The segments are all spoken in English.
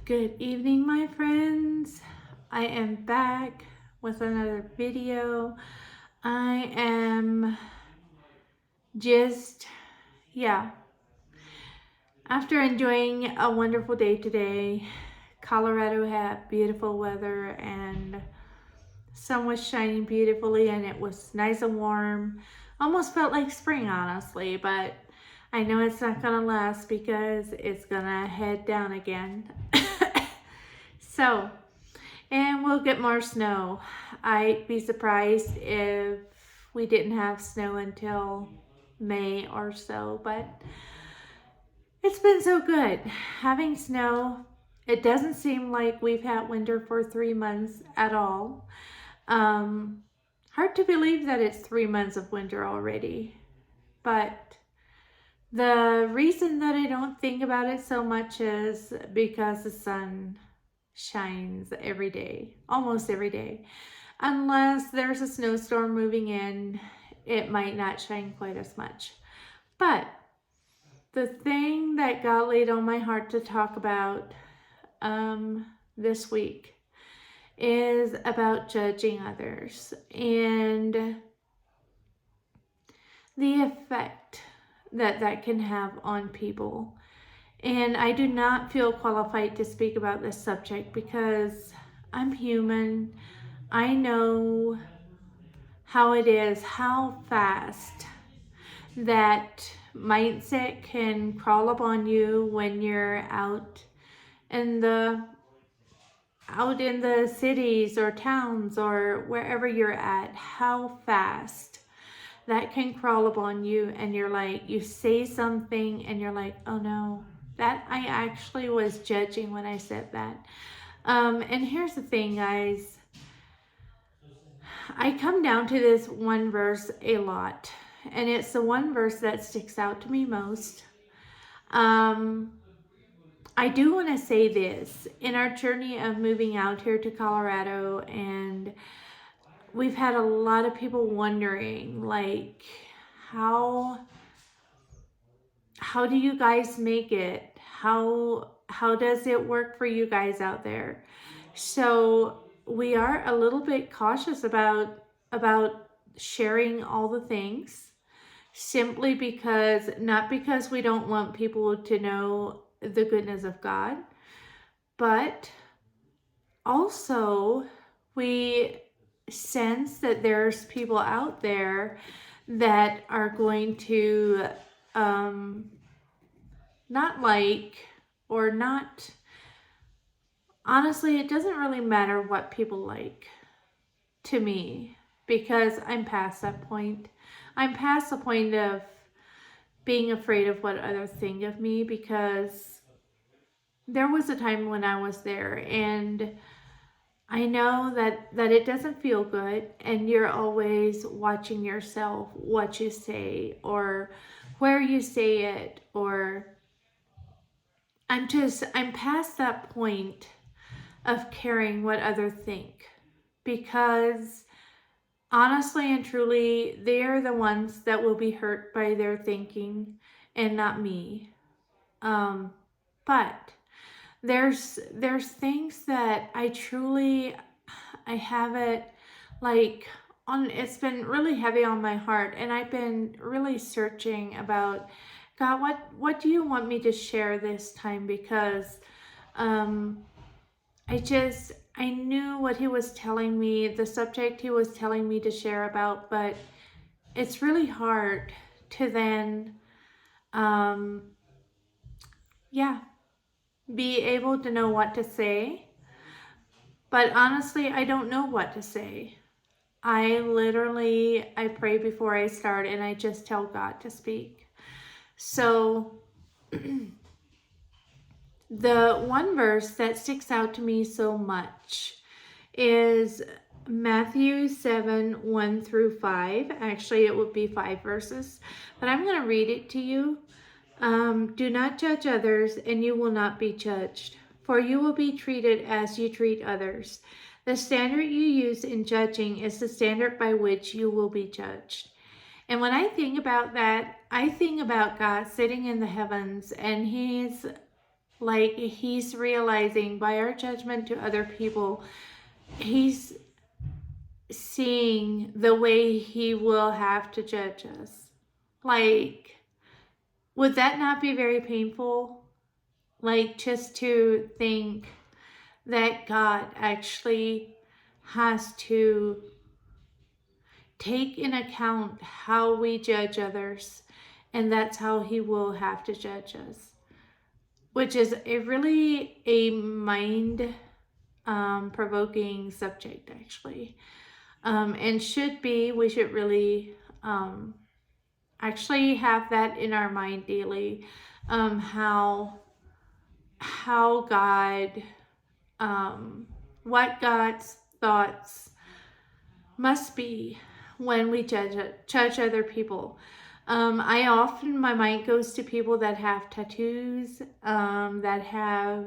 Good evening, my friends. I am back with another video. I am just, yeah, after enjoying a wonderful day today. Colorado had beautiful weather and sun was shining beautifully and it was nice and warm. Almost felt like spring, honestly, but I know it's not gonna last because it's gonna head down again. So, and we'll get more snow. I'd be surprised if we didn't have snow until May or so, but it's been so good having snow. It doesn't seem like we've had winter for 3 months at all. Um, Hard to believe that it's 3 months of winter already, but the reason that I don't think about it so much is because the sun shines every day, almost every day. Unless there's a snowstorm moving in, it might not shine quite as much. But the thing that God laid on my heart to talk about this week is about judging others and the effect that that can have on people. And I do not feel qualified to speak about this subject because I'm human. I know how it is, how fast that mindset can crawl up on you when you're in the out in the cities or towns or wherever you're at, how fast that can crawl up on you and you're like, you say something and you're like, oh no, that I actually was judging when I said that. And here's the thing, guys. I come down to this one verse a lot, and it's the one verse that sticks out to me most. I do want to say this. In our journey of moving out here to Colorado, and we've had a lot of people wondering, like, how do you guys make it? How does it work for you guys out there? So we are a little bit cautious about sharing all the things, simply because, not because we don't want people to know the goodness of God, but also we sense that there's people out there that are going to not like, or not, honestly, it doesn't really matter what people like to me, because I'm past that point. I'm past the point of being afraid of what others think of me, because there was a time when I was there, and I know that it doesn't feel good, and you're always watching yourself, what you say or where you say it, or I'm past that point of caring what others think, because honestly and truly, they're the ones that will be hurt by their thinking and not me. But there's things that I have it like on, it's been really heavy on my heart, and I've been really searching about, God, what do you want me to share this time? Because I knew what he was telling me, the subject he was telling me to share about, but it's really hard to then yeah, be able to know what to say. But honestly, I don't know what to say. I pray before I start, and I just tell God to speak. So the one verse that sticks out to me so much is Matthew 7, 1 through 5. Actually, it would be 5 verses, but I'm going to read it to you. Do not judge others, and you will not be judged, for you will be treated as you treat others. The standard you use in judging is the standard by which you will be judged. And when I think about that, I think about God sitting in the heavens, and he's Like, he's realizing by our judgment to other people, he's seeing the way he will have to judge us. Like, would that not be very painful? Like, just to think that God actually has to take in account how we judge others, and that's how he will have to judge us, which is a mind provoking subject, actually. And we should really actually have that in our mind daily. How God, what God's thoughts must be when we judge other people. My mind goes to people that have tattoos, that have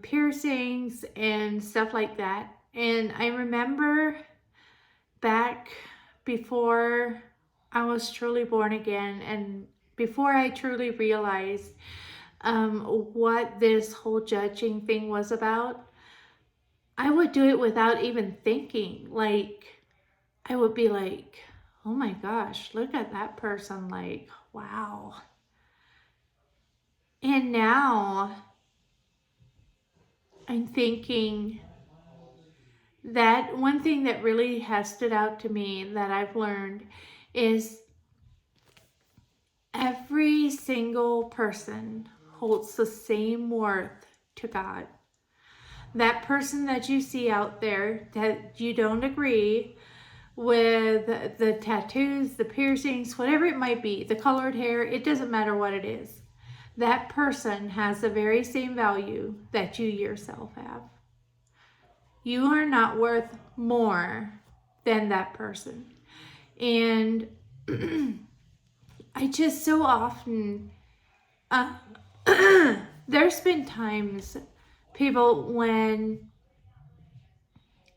piercings and stuff like that. And I remember back before I was truly born again, and before I truly realized what this whole judging thing was about, I would do it without even thinking. Like, I would be like, oh my gosh, look at that person. Like, wow. And now I'm thinking that one thing that really has stood out to me that I've learned is every single person holds the same worth to God. That person that you see out there that you don't agree with, the tattoos, the piercings, whatever it might be, the colored hair, it doesn't matter what it is. That person has the very same value that you yourself have. You are not worth more than that person. And I just so often, there's been times, people, when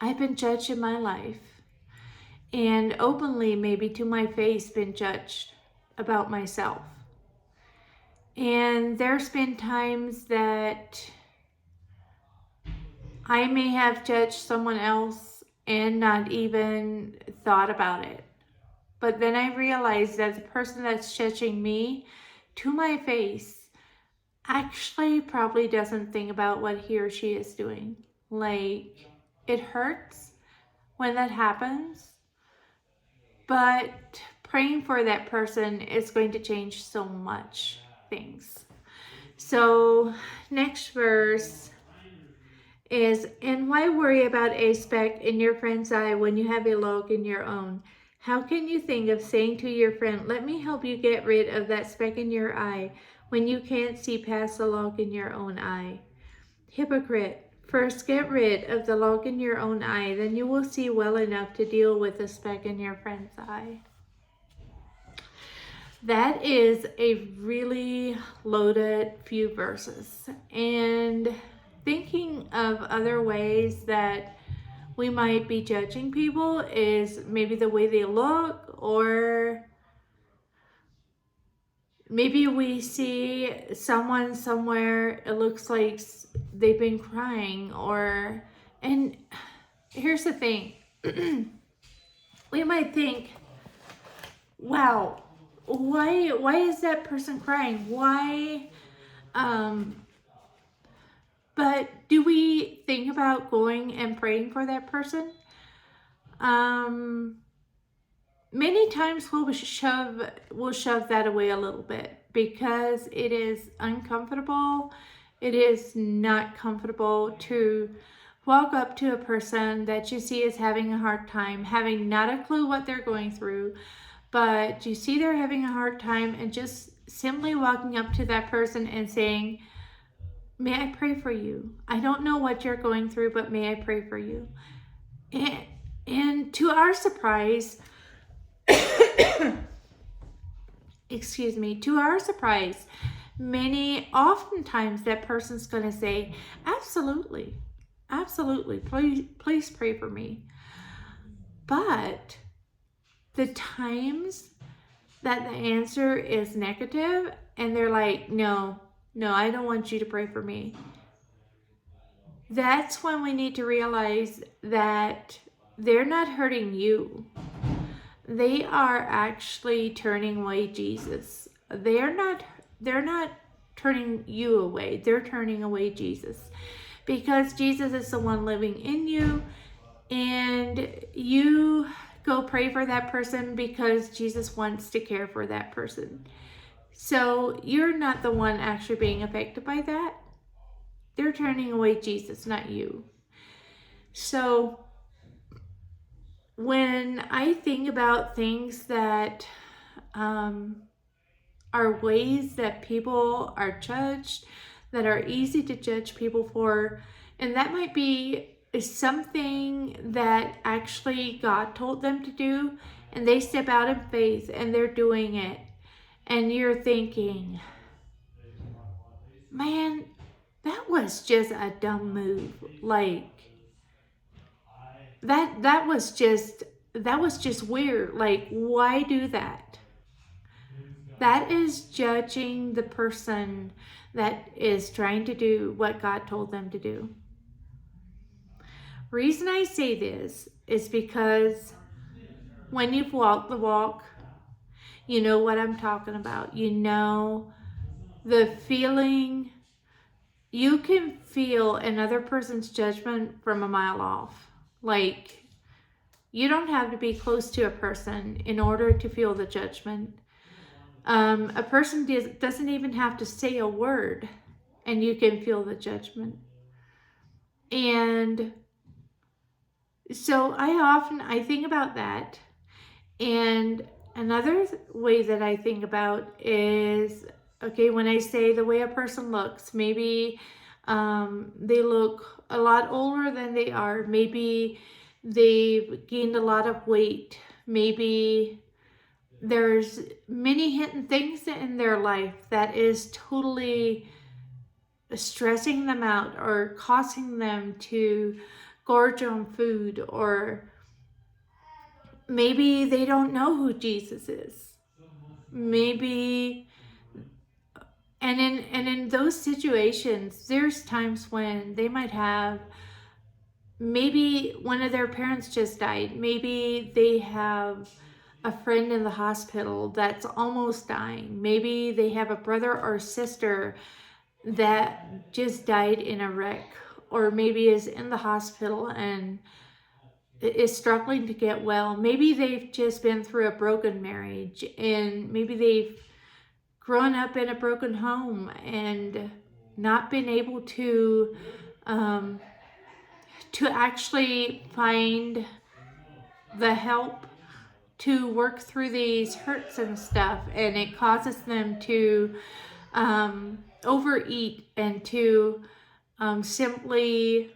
I've been judged in my life, and openly, maybe to my face, been judged about myself. And there's been times that I may have judged someone else and not even thought about it. But then I realized that the person that's judging me to my face actually probably doesn't think about what he or she is doing. Like, it hurts when that happens, but praying for that person is going to change so much things. So, next verse is, and why worry about a speck in your friend's eye when you have a log in your own? How can you think of saying to your friend, let me help you get rid of that speck in your eye, when you can't see past the log in your own eye? Hypocrite, first get rid of the log in your own eye, then you will see well enough to deal with the speck in your friend's eye. That is a really loaded few verses. And thinking of other ways that we might be judging people is maybe the way they look, or maybe we see someone somewhere, it looks like they've been crying, and here's the thing. We might think, wow, why is that person crying? Why, but do we think about going and praying for that person? Many times we'll shove that away a little bit because it is uncomfortable. It is not comfortable to walk up to a person that you see is having a hard time, having not a clue what they're going through, but you see they're having a hard time, and just simply walking up to that person and saying, may I pray for you? I don't know what you're going through, but may I pray for you? And to our surprise, excuse me, to our surprise, oftentimes that person's going to say, absolutely, please pray for me. But the times that the answer is negative and they're like, no, No, I don't want you to pray for me. That's when we need to realize that they're not hurting you. They are actually turning away Jesus. They're not turning you away. They're turning away Jesus. Because Jesus is the one living in you, and you go pray for that person because Jesus wants to care for that person. So you're not the one actually being affected by that. They're turning away Jesus, not you. So when I think about things that are ways that people are judged, that are easy to judge people for, and that might be something that actually God told them to do, and they step out in faith and they're doing it, and you're thinking, man, that was just a dumb move. Like that was just weird. Like, why do that? That is judging the person that is trying to do what God told them to do. Reason I say this is because when you've walked the walk, you know what I'm talking about. You know the feeling. You can feel another person's judgment from a mile off. Like, you don't have to be close to a person in order to feel the judgment. A person doesn't even have to say a word, and you can feel the judgment. And so I think about that. And another way that I think about is, okay, when I say the way a person looks, maybe they look a lot older than they are. Maybe they've gained a lot of weight. Maybe there's many hidden things in their life that is totally stressing them out or causing them to gorge on food, or maybe they don't know who Jesus is. Maybe, and in those situations, there's times when they might have, maybe one of their parents just died. Maybe they have a friend in the hospital that's almost dying. Maybe they have a brother or sister that just died in a wreck, or maybe is in the hospital and is struggling to get well. Maybe they've just been through a broken marriage, and maybe they've grown up in a broken home and not been able to actually find the help to work through these hurts and stuff, and it causes them to overeat and to simply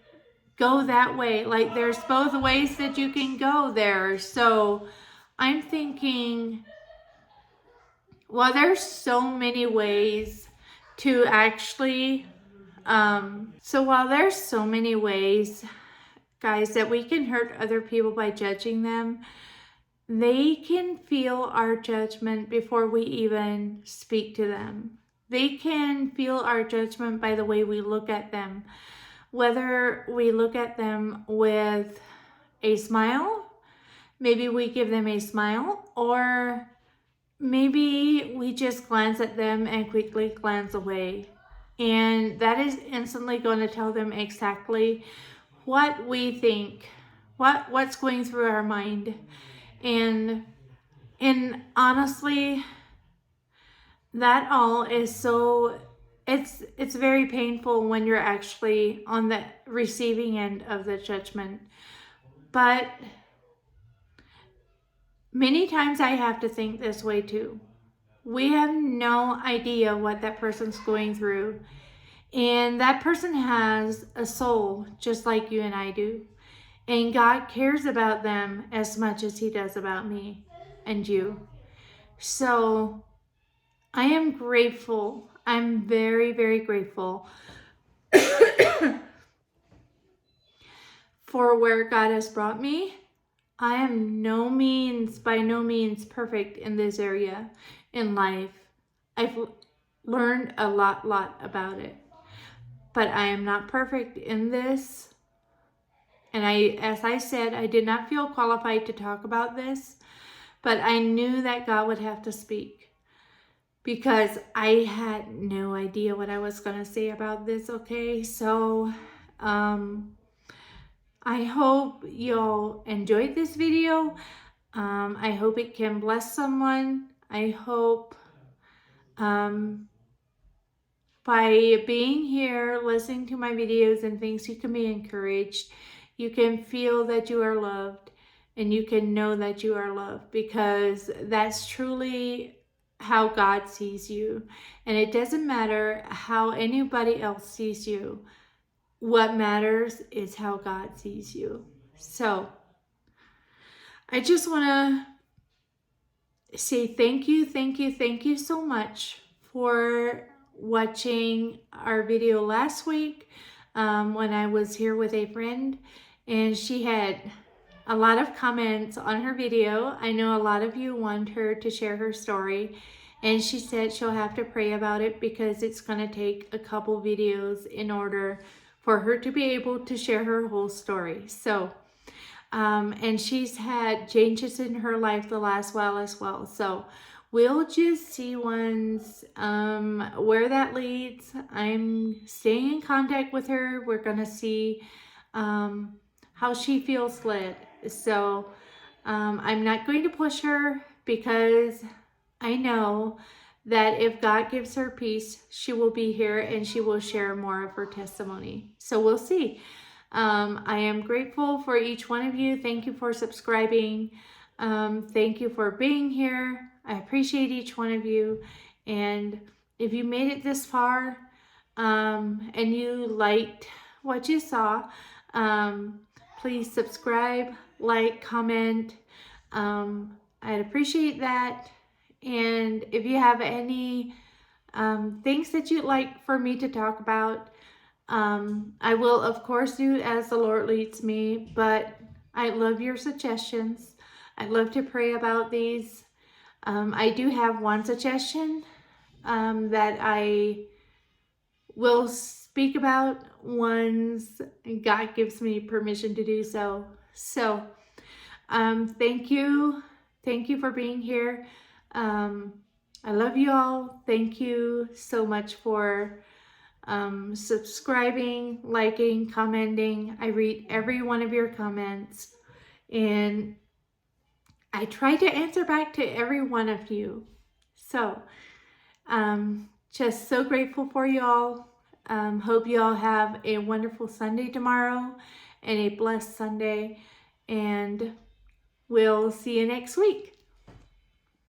go that way. Like, there's both ways that you can go there. So I'm thinking, well, there's so many ways to actually so while there's so many ways, guys, that we can hurt other people by judging them, they can feel our judgment before we even speak to them. They can feel our judgment by the way we look at them. Whether we look at them with a smile, maybe we give them a smile, or maybe we just glance at them and quickly glance away. And that is instantly going to tell them exactly what we think, what's going through our mind. And honestly, that all is so, it's very painful when you're actually on the receiving end of the judgment. But many times I have to think this way too. We have no idea what that person's going through. And that person has a soul just like you and I do. And God cares about them as much as He does about me and you. So I am grateful. I'm very, very grateful for where God has brought me. I am by no means perfect in this area in life. I've learned a lot about it. But I am not perfect in this. And as I said, I did not feel qualified to talk about this, but I knew that God would have to speak because I had no idea what I was going to say about this, okay? So, I hope you'll enjoyed this video. I hope it can bless someone. I hope by being here, listening to my videos and things, you can be encouraged. You can feel that you are loved, and you can know that you are loved, because that's truly how God sees you. And it doesn't matter how anybody else sees you. What matters is how God sees you. So I just want to say thank you so much for watching our video last week when I was here with a friend, and she had a lot of comments on her video. I know a lot of you want her to share her story, and she said she'll have to pray about it because it's going to take a couple videos in order for her to be able to share her whole story. So and she's had changes in her life the last while as well. So we'll just see once where that leads. I'm staying in contact with her. We're going to see how she feels led. So I'm not going to push her because I know that if God gives her peace, she will be here and she will share more of her testimony. So we'll see. I am grateful for each one of you. Thank you for subscribing. Thank you for being here. I appreciate each one of you. And if you made it this far and you liked what you saw, please subscribe, like, comment. I'd appreciate that. And if you have any things that you'd like for me to talk about, I will, of course, do as the Lord leads me, but I love your suggestions. I'd love to pray about these. I do have one suggestion that I will speak about once God gives me permission to do so. So, thank you. Thank you for being here. I love you all. Thank you so much for subscribing, liking, commenting. I read every one of your comments, and I try to answer back to every one of you. So, just so grateful for you all. Hope you all have a wonderful Sunday tomorrow and a blessed Sunday, and we'll see you next week.